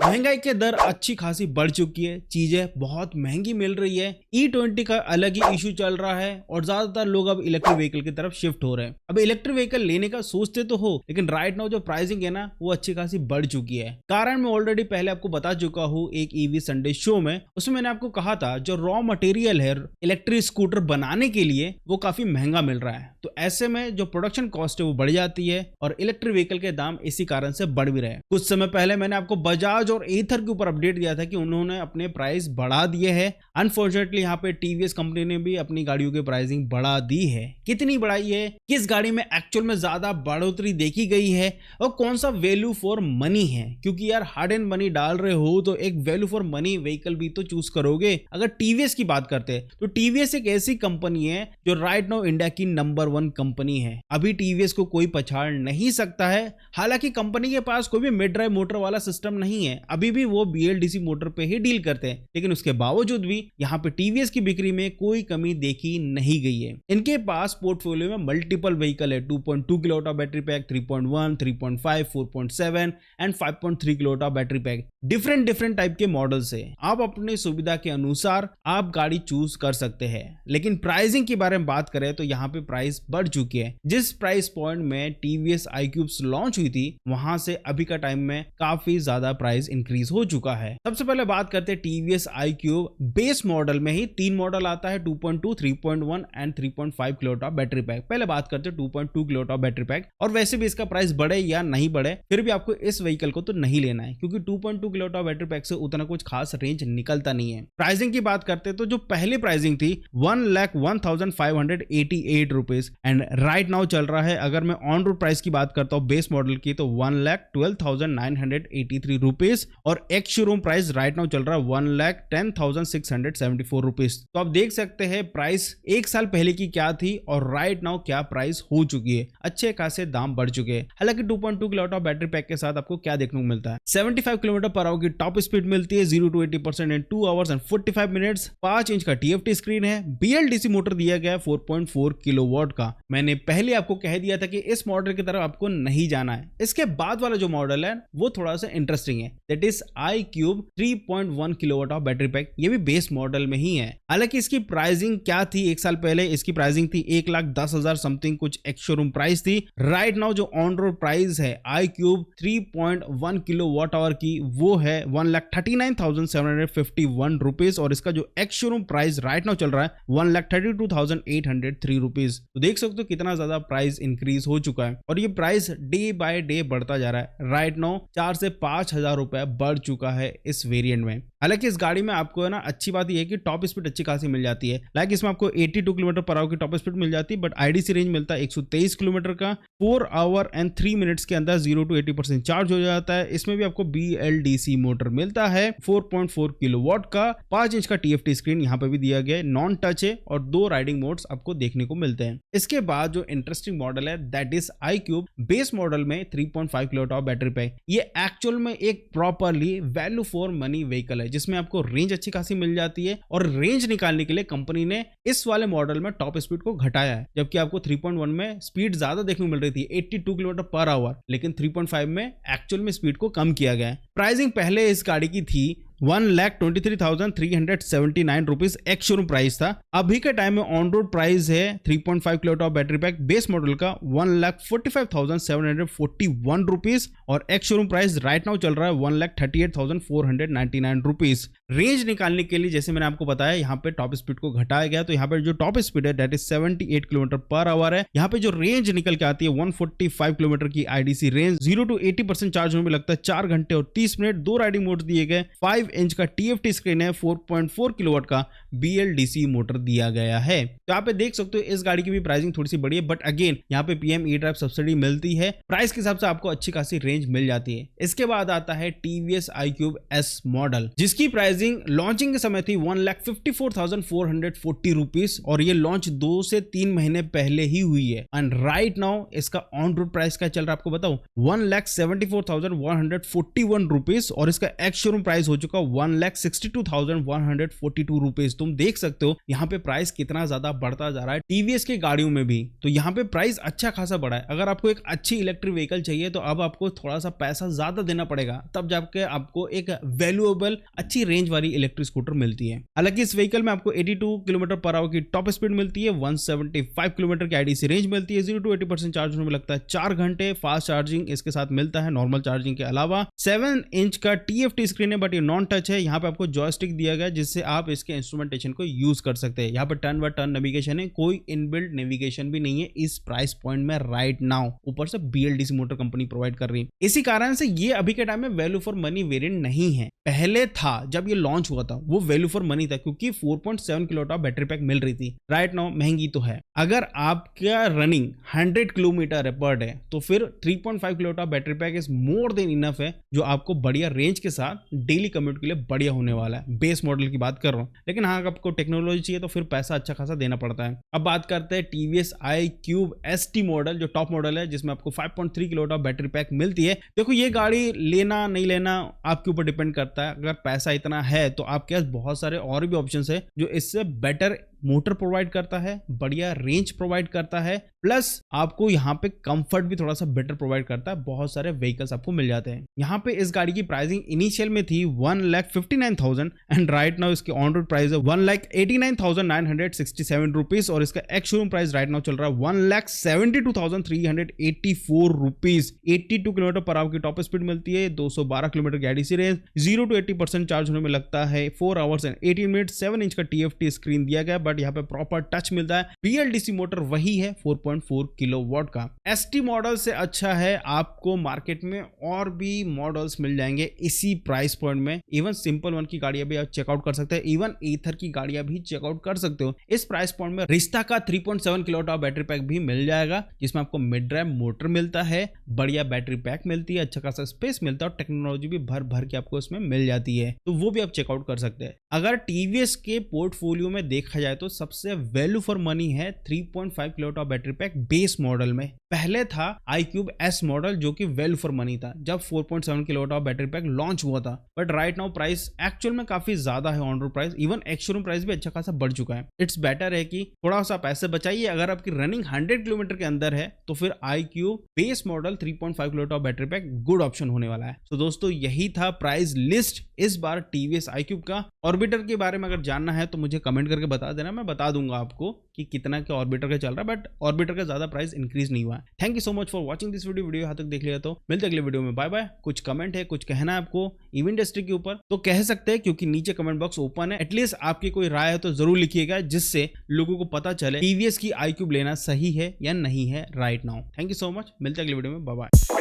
महंगाई के दर अच्छी खासी बढ़ चुकी है, चीजें बहुत महंगी मिल रही है। E20 का अलग ही इशू चल रहा है और ज्यादातर लोग अब इलेक्ट्रिक व्हीकल की तरफ शिफ्ट हो रहे हैं। अब इलेक्ट्रिक व्हीकल लेने का सोचते तो हो, लेकिन राइट नाउ जो प्राइसिंग है ना वो अच्छी खासी बढ़ चुकी है। कारण मैं ऑलरेडी पहले आपको बता चुका हूँ एक ईवी संडे शो में, उसमें मैंने आपको कहा था जो रॉ मटेरियल है इलेक्ट्रिक स्कूटर बनाने के लिए वो काफी महंगा मिल रहा है। तो ऐसे में जो प्रोडक्शन कॉस्ट है वो बढ़ जाती है और इलेक्ट्रिक व्हीकल के दाम इसी कारण से बढ़ भी रहे हैं। कुछ समय पहले मैंने आपको बजाज और एथर के ऊपर अपडेट दिया था कि उन्होंने अपने प्राइस बढ़ा दिए हैं। अनफॉर्चुनेटली यहाँ पे टीवीएस कंपनी ने भी अपनी गाड़ियों की प्राइसिंग बढ़ा दी है। कितनी बढ़ाई है, किस गाड़ी में एक्चुअल में ज्यादा बढ़ोतरी देखी गई है और कौन सा वैल्यू फॉर मनी है, क्योंकि यार हार्ड एंड मनी डाल रहे हो तो एक वैल्यू फॉर मनी व्हीकल भी तो चूज करोगे। अगर टीवीएस की बात करते हैं तो टीवीएस एक ऐसी कंपनी है जो राइट नाउ इंडिया की नंबर 1 कंपनी है। अभी टीवीएस को कोई पछाड़ नहीं सकता है। हालांकि कंपनी के पास कोई भी मिड ड्राइव मोटर वाला सिस्टम नहीं है, अभी भी वो BLDC मोटर पे ही डील करते हैं, लेकिन उसके बावजूद भी यहाँ पे टीवीएस की बिक्री में कोई कमी देखी नहीं गई है। इनके पास पोर्टफोलियो में मल्टीपल व्हीकल है, 2.2 kilowatt of battery pack, 3.1, 3.5, 4.7 and 5.3 kilowatt of battery pack. Different type के मॉडल्स है। आप अपनी सुविधा के अनुसार आप गाड़ी चूज कर सकते हैं। लेकिन प्राइसिंग के बारे में बात करें तो यहाँ पे प्राइस बढ़ चुकी है। जिस प्राइस पॉइंट में टीवीएस iQube लॉन्च हुई थी वहां से अभी का टाइम में काफी ज्यादा प्राइस इंक्रीज हो चुका है। सबसे पहले बात करते हैं टीवीएस iQube बेस मॉडल में ही 3 मॉडल आता है, 2.2, 3.1 and 3.5 kilowatt of battery pack. पहले बात करते हैं 2.2 किलोवाट ऑफ बैटरी पैक। और वैसे भी इसका प्राइस बढ़े या नहीं बढ़े, फिर भी आपको इस व्हीकल को तो नहीं लेना है, क्योंकि 2.2 किलोवाट ऑफ बैटरी पैक से उतना कुछ खास रेंज निकलता नहीं है। प्राइसिंग की बात करते हैं तो जो पहली प्राइसिंग थी 1,01,588 रुपीज एंड राइट नाउ चल रहा है, अगर मैं ऑन रोड प्राइस की बात करता हूँ बेस मॉडल की तो 1,12,983 रुपीज और ex showroom price right now चल रहा है 1,10,674 रुपीज। तो आप देख सकते हैं प्राइस एक साल पहले की क्या थी और राइट नाउ क्या प्राइस हो चुकी है। अच्छे खासे दाम बढ़ चुके हैं। हालांकि 2.2 किलोवाट ऑफ बैटरी पैक के साथ आपको क्या देखने को मिलता है, 75 किलोमीटर पर आवर की टॉप स्पीड मिलती है, 0 to 80% in 2 hours and 45 minutes. 5 inch का TFT स्क्रीन है, BLDC मोटर दिया गया है 4.4 किलोवाट का। मैंने पहले आपको कह दिया था कि इस मॉडल की तरफ आपको नहीं जाना है। इसके बाद वाला जो मॉडल है वो थोड़ा सा इंटरेस्टिंग है, that is iQube 3.1 kilowatt of battery pack. ये भी बेस मॉडल में ही है। हालांकि इसकी प्राइसिंग क्या थी, एक साल पहले इसकी प्राइसिंग थी 1,10,000 समथिंग कुछ एक्स शोरूम प्राइस थी। राइट नाउ जो ऑन रोड प्राइस है iQube 3.1 किलोवाट आवर की वो है 1,39,751 रुपीज और इसका जो ex showroom price right now चल रहा है 1,32,803 रुपीज। तो देख सकते हो कितना ज्यादा प्राइस इंक्रीज हो चुका है और ये प्राइस डे बाय डे बढ़ता जा रहा है। राइट नाउ 4 से 5,000 रुपए बढ़ चुका है इस वेरिएंट में। हालांकि इस गाड़ी में आपको है ना अच्छी बात यह है कि टॉप स्पीड अच्छी खासी मिल जाती है। लाइक इसमें आपको 82 किलोमीटर पर आवर की टॉप स्पीड मिल जाती है, बट IDC रेंज मिलता है 123 किलोमीटर का। 4 आवर एंड 3 मिनट्स के अंदर 0 to 80% चार्ज हो जाता है। इसमें भी आपको BLDC मोटर मिलता है 4.4 किलोवाट का। 5 इंच का TFT स्क्रीन यहाँ पे भी दिया गया है, नॉन टच है और 2 राइडिंग मोड्स आपको देखने को मिलते हैं। इसके बाद जो इंटरेस्टिंग मॉडल है that is iQube base model में 3.5 किलोवाट ऑफ बैटरी पैक। ये एक्चुअल में एक properly value for money vehicle है जिसमें आपको रेंज अच्छी खासी मिल जाती है और रेंज निकालने के लिए कंपनी ने इस वाले मॉडल में टॉप स्पीड को घटाया है। जबकि आपको 3.1 में स्पीड ज्यादा देखने को मिल रही थी 82 किलोमीटर पर आवर, लेकिन 3.5 में एक्चुअल में स्पीड को कम किया गया है। प्राइसिंग पहले इस गाड़ी की थी 1,23,379 रुपीज एक्स शोरूम प्राइस था। अभी के टाइम में ऑन रोड प्राइस है 3.5 kilowatt of battery pack base model का 1,45,741 रुपीज और ex showroom price right now चल रहा है 1,38,499 रुपीज। रेंज निकालने के लिए जैसे मैंने आपको बताया यहाँ पे टॉप स्पीड को घटाया गया, तो यहाँ पे जो टॉप स्पीड है that is 78 kilometre per hour है। यहाँ पे जो रेंज निकल के आती है 145 किलोमीटर की IDC रेंज। 0 to 80% चार्ज होने में लगता है 4 घंटे और 30 मिनट। 2 राइडिंग मोड दिए गए, 5 इंच का TFT स्क्रीन है, 4.4 किलोवाट का BLDC मोटर दिया गया है। तो यहाँ पे देख सकते हो इस गाड़ी की भी प्राइसिंग थोड़ी सी बड़ी है, बट अगेन यहाँ पे PM E-ड्राइव सब्सिडी मिलती है। प्राइस के हिसाब से आपको अच्छी खासी रेंज मिल जाती है। इसके बाद आता है TVS iQube S मॉडल, जिसकी प्राइसिंग प्राइसिंग लॉन्चिंग के समय थी 1,54,440 रुपीज और ये लॉन्च 2 से 3 महीने पहले ही हुई है। एंड राइट नाउ इसका ऑन रोड प्राइस क्या चल रहा है आपको बताऊं, 1,74,141 रुपीज और इसका एक्स शोरूम प्राइस हो चुका 1,62,142 रुपीज। तुम देख सकते हो यहाँ पे प्राइस कितना ज्यादा बढ़ता जा रहा है टीवीएस की गाड़ियों में भी। तो यहाँ पे प्राइस अच्छा खासा बढ़ा है। अगर आपको एक अच्छी इलेक्ट्रिक व्हीकल चाहिए तो अब आपको थोड़ा सा पैसा ज्यादा देना पड़ेगा, तब जाके आपको एक वैल्यूएबल अच्छी रेंज वाली इलेक्ट्रिक स्कूटर मिलती है। हालांकि इस व्हीकल में आपको 82 किलोमीटर पर आवर की टॉप स्पीड मिलती है, 175 किलोमीटर की आईडीसी रेंज मिलती है, 0 to 80% चार्ज होने में लगता है 4 घंटे, फास्ट चार्जिंग इसके साथ मिलता है नॉर्मल चार्जिंग के अलावा। 7 इंच का TFT स्क्रीन है बट ये नॉन टच है। यहाँ पे आपको जॉयस्टिक दिया गया जिससे आप इसके इंस्ट्रूमेंटेशन को यूज कर सकते हैं। यहाँ पे टर्न बाय टर्न नेविगेशन है, कोई इनबिल्ट नेविगेशन भी नहीं है इस प्राइस पॉइंट में राइट नाउ। ऊपर से BLDC मोटर कंपनी प्रोवाइड कर रही है। इसी कारण से ये अभी के टाइम में वैल्यू फॉर मनी वेरिएंट नहीं है। पहले था जब ये लॉन्च हुआ था वो वैल्यू फॉर मनी था क्योंकि 4.7 किलोवाट बैटरी पैक मिल रही थी। राइट नाउ महंगी तो है। अगर आपका रनिंग 100 किलोमीटर है पर डे तो फिर 3.5 kilowatt battery pack is more than enough है, जो आपको बढ़िया रेंज के साथ डेली कम्यूट के लिए बढ़िया होने वाला है। बेस मॉडल की बात कर रहा हूं, लेकिन हाँ आपको टेक्नोलॉजी चाहिए तो फिर पैसा अच्छा खासा देना पड़ता है। अब बात करते हैं TVS iQube ST मॉडल, जो टॉप मॉडल है जिसमें आपको 5.3 किलोवाट बैटरी पैक मिलती है। देखो ये गाड़ी लेना नहीं लेना आपके ऊपर डिपेंड करता है। अगर पैसा इतना है तो आपके पास बहुत सारे और भी ऑप्शंस है जो इससे बेटर मोटर प्रोवाइड करता है, बढ़िया रेंज प्रोवाइड करता है, प्लस आपको यहाँ पे कंफर्ट भी थोड़ा सा बेटर प्रोवाइड करता है। बहुत सारे व्हीकल्स आपको मिल जाते हैं। यहाँ पे इस गाड़ी की प्राइसिंग इनिशियल में थी 1,59,000 एंड राइट नाउ इसकी ऑन रोड प्राइस है 1,89,967 रुपीज और इसका ex showroom price right now चल रहा है 1,72,384 रुपीज। 82 किलोमीटर पर आवर की टॉप स्पीड मिलती है, 212 किलोमीटर की आईडीसी रेंज, 0 to 80% चार्ज होने में लगता है 4 आवर्स एंड 18 मिनट। 7 इंच का TFT स्क्रीन दिया गया बट यहाँ पे प्रॉपर टच मिलता है। BLDC मोटर वही है 4.4 किलोवाट का। ST मॉडल से अच्छा है, आपको मार्केट में और भी मॉडल्स मिल जाएंगे इसी प्राइस पॉइंट में। इवन सिंपल वन की गाड़ियां भी आप चेकआउट कर सकते हैं, इवन एथर की गाड़ियां भी चेकआउट कर सकते हो। इस प्राइस पॉइंट में रिश्ता का 3.7 किलोवाट बैटरी पैक भी मिल जाएगा जिसमें आपको मिड ड्राइव मोटर मिलता है, बढ़िया बैटरी पैक मिलती है, अच्छा खासा स्पेस मिलता है और टेक्नोलॉजी भी भर भर के आपको इसमें मिल जाती है, तो वो भी आप चेकआउट कर सकते हैं। अगर TVS के पोर्टफोलियो में देखा जाए तो सबसे वैल्यू फॉर मनी है 3.5 kilowatt battery pack base model में। पहले था iQube S मॉडल जो कि वैल्यू फॉर मनी था जब 4.7 किलोवाट बैटरी पैक लॉन्च हुआ था, but right now price actual में काफी ज्यादा है on road price. Even ex showroom price भी अच्छा खासा बढ़ चुका है। इट्स बेटर है कि थोड़ा सा पैसे बचाइए। अगर आपकी रनिंग 100 किलोमीटर के अंदर है तो फिर iQube base model 3.5 kilowatt battery pack good option होने वाला है। तो दोस्तों यही था प्राइस लिस्ट इस बार TVS iQube का। ऑर्बिटर के बारे में अगर जानना है तो मुझे कमेंट करके बता देना, मैं बता दूंगा आपको कि कितना के ऑर्बिटर का चल रहा है, बट ऑर्बिटर का ज्यादा प्राइस इंक्रीज नहीं हुआ है। Thank you so much for watching this video यहाँ तक देख लिया तो मिलते अगले वीडियो में। Bye bye. कुछ कमेंट है, कुछ कहना है आपको ईवी इंडस्ट्री के ऊपर तो कह सकते हैं क्योंकि नीचे कमेंट बॉक्स ओपन है। एटलीस्ट आपकी कोई राय है तो जरूर लिखिएगा जिससे लोगों को पता चले TVS की iQube लेना सही है या नहीं है right now. Thank you so much, मिलते अगले वीडियो में। Bye bye.